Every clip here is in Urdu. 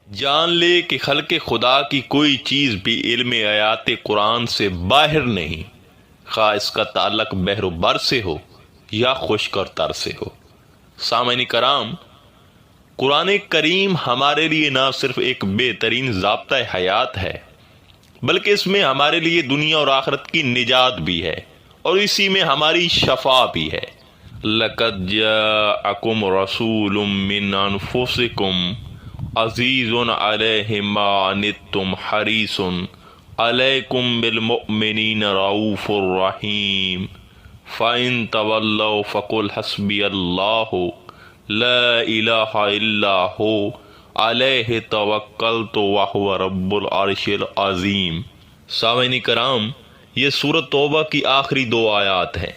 جان لے کہ خلق خدا کی کوئی چیز بھی علم آیات قرآن سے باہر نہیں، خواہ اس کا تعلق بحر و بر سے ہو یا خشک اور تر سے ہو۔ سامعین کرام، قرآن کریم ہمارے لیے نہ صرف ایک بہترین ضابطۂ حیات ہے، بلکہ اس میں ہمارے لیے دنیا اور آخرت کی نجات بھی ہے، اور اسی میں ہماری شفا بھی ہے۔ لَقَدْ جَاءَكُمْ رَسُولٌ مِّنْ أَنفُسِكُمْ عزیز علیہ ما عنتم حریص علیکم بالمؤمنین رؤوف الرحیم فإن تولوا فقل حسبی اللہ لا الہ الا ہو علیہ توکلت وہو رب العرش العظیم۔ سامعین کرام، یہ سورۃ توبہ کی آخری 2 آیات ہیں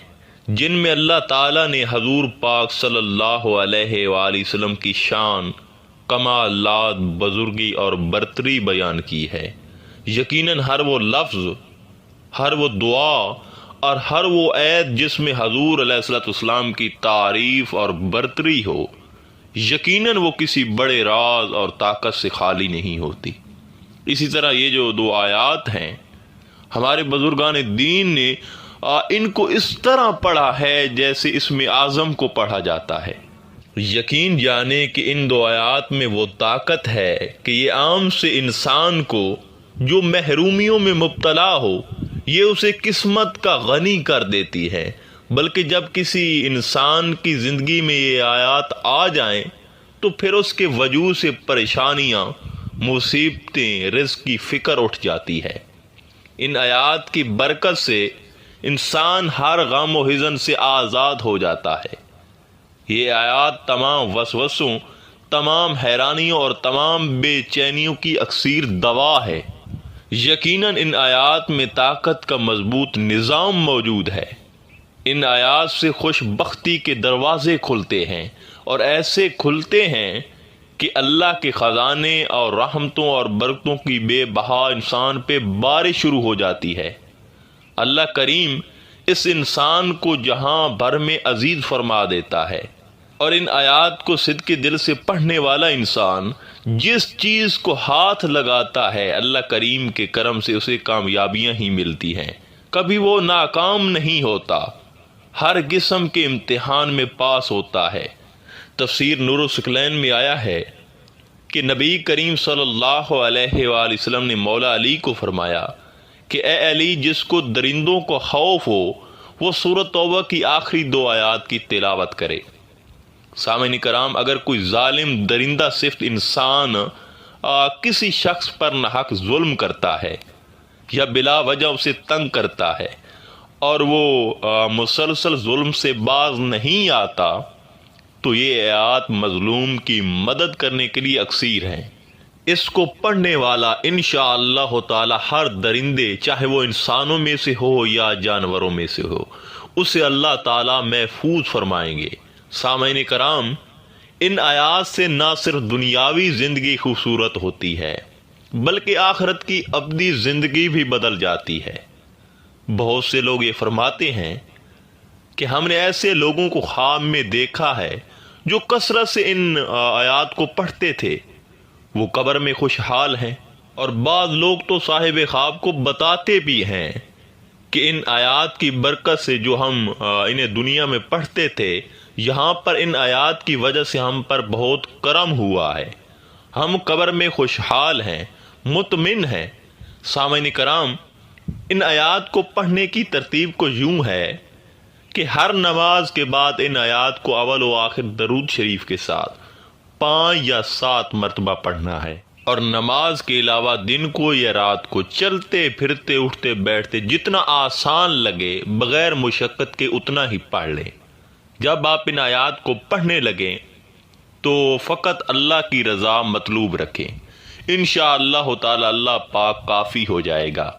جن میں اللہ تعالیٰ نے حضور پاک صلی اللہ علیہ وآلہ وسلم کی شان، کمالات، بزرگی اور برتری بیان کی ہے۔ یقیناً ہر وہ لفظ، ہر وہ دعا اور ہر وہ آیت جس میں حضور علیہ السلام کی تعریف اور برتری ہو، یقیناً وہ کسی بڑے راز اور طاقت سے خالی نہیں ہوتی۔ اسی طرح یہ جو 2 آیات ہیں، ہمارے بزرگان دین نے ان کو اس طرح پڑھا ہے جیسے اسم اعظم کو پڑھا جاتا ہے۔ یقین جانے کہ ان 2 آیات میں وہ طاقت ہے کہ یہ عام سے انسان کو جو محرومیوں میں مبتلا ہو، یہ اسے قسمت کا غنی کر دیتی ہے، بلکہ جب کسی انسان کی زندگی میں یہ آیات آ جائیں تو پھر اس کے وجود سے پریشانیاں، مصیبتیں، رزق کی فکر اٹھ جاتی ہے۔ ان آیات کی برکت سے انسان ہر غم و حزن سے آزاد ہو جاتا ہے۔ یہ آیات تمام وسوسوں، تمام حیرانیوں اور تمام بے چینیوں کی اکثیر دوا ہے۔ یقیناً ان آیات میں طاقت کا مضبوط نظام موجود ہے۔ ان آیات سے خوش بختی کے دروازے کھلتے ہیں، اور ایسے کھلتے ہیں کہ اللہ کے خزانے اور رحمتوں اور برکتوں کی بے بہا انسان پہ بارش شروع ہو جاتی ہے۔ اللہ کریم اس انسان کو جہاں بھر میں عزیز فرما دیتا ہے، اور ان آیات کو صدق دل سے پڑھنے والا انسان جس چیز کو ہاتھ لگاتا ہے، اللہ کریم کے کرم سے اسے کامیابیاں ہی ملتی ہیں، کبھی وہ ناکام نہیں ہوتا، ہر قسم کے امتحان میں پاس ہوتا ہے۔ تفسیر نور الثقلین میں آیا ہے کہ نبی کریم صلی اللہ علیہ وآلہ وسلم نے مولا علی کو فرمایا کہ اے علی، جس کو درندوں کو خوف ہو وہ سورۃ توبہ کی آخری 2 آیات کی تلاوت کرے۔ سامعین کرام، اگر کوئی ظالم درندہ صرف انسان کسی شخص پر ناحق ظلم کرتا ہے یا بلا وجہ اسے تنگ کرتا ہے اور وہ مسلسل ظلم سے باز نہیں آتا، تو یہ آیات مظلوم کی مدد کرنے کے لیے اکثیر ہیں۔ اس کو پڑھنے والا انشاءاللہ تعالی ہر درندے، چاہے وہ انسانوں میں سے ہو یا جانوروں میں سے ہو، اسے اللہ تعالی محفوظ فرمائیں گے۔ سامعین کرام، ان آیات سے نہ صرف دنیاوی زندگی خوبصورت ہوتی ہے بلکہ آخرت کی ابدی زندگی بھی بدل جاتی ہے۔ بہت سے لوگ یہ فرماتے ہیں کہ ہم نے ایسے لوگوں کو خواب میں دیکھا ہے جو کثرت سے ان آیات کو پڑھتے تھے، وہ قبر میں خوشحال ہیں، اور بعض لوگ تو صاحب خواب کو بتاتے بھی ہیں کہ ان آیات کی برکت سے جو ہم انہیں دنیا میں پڑھتے تھے، یہاں پر ان آیات کی وجہ سے ہم پر بہت کرم ہوا ہے، ہم قبر میں خوشحال ہیں، مطمئن ہیں۔ سامعین کرام، ان آیات کو پڑھنے کی ترتیب کو یوں ہے کہ ہر نماز کے بعد ان آیات کو اول و آخر درود شریف کے ساتھ 5 یا 7 مرتبہ پڑھنا ہے، اور نماز کے علاوہ دن کو یا رات کو چلتے پھرتے اٹھتے بیٹھتے جتنا آسان لگے بغیر مشقت کے اتنا ہی پڑھ لیں۔ جب آپ ان آیات کو پڑھنے لگیں تو فقط اللہ کی رضا مطلوب رکھیں، انشاءاللہ تعالی اللہ پاک کافی ہو جائے گا۔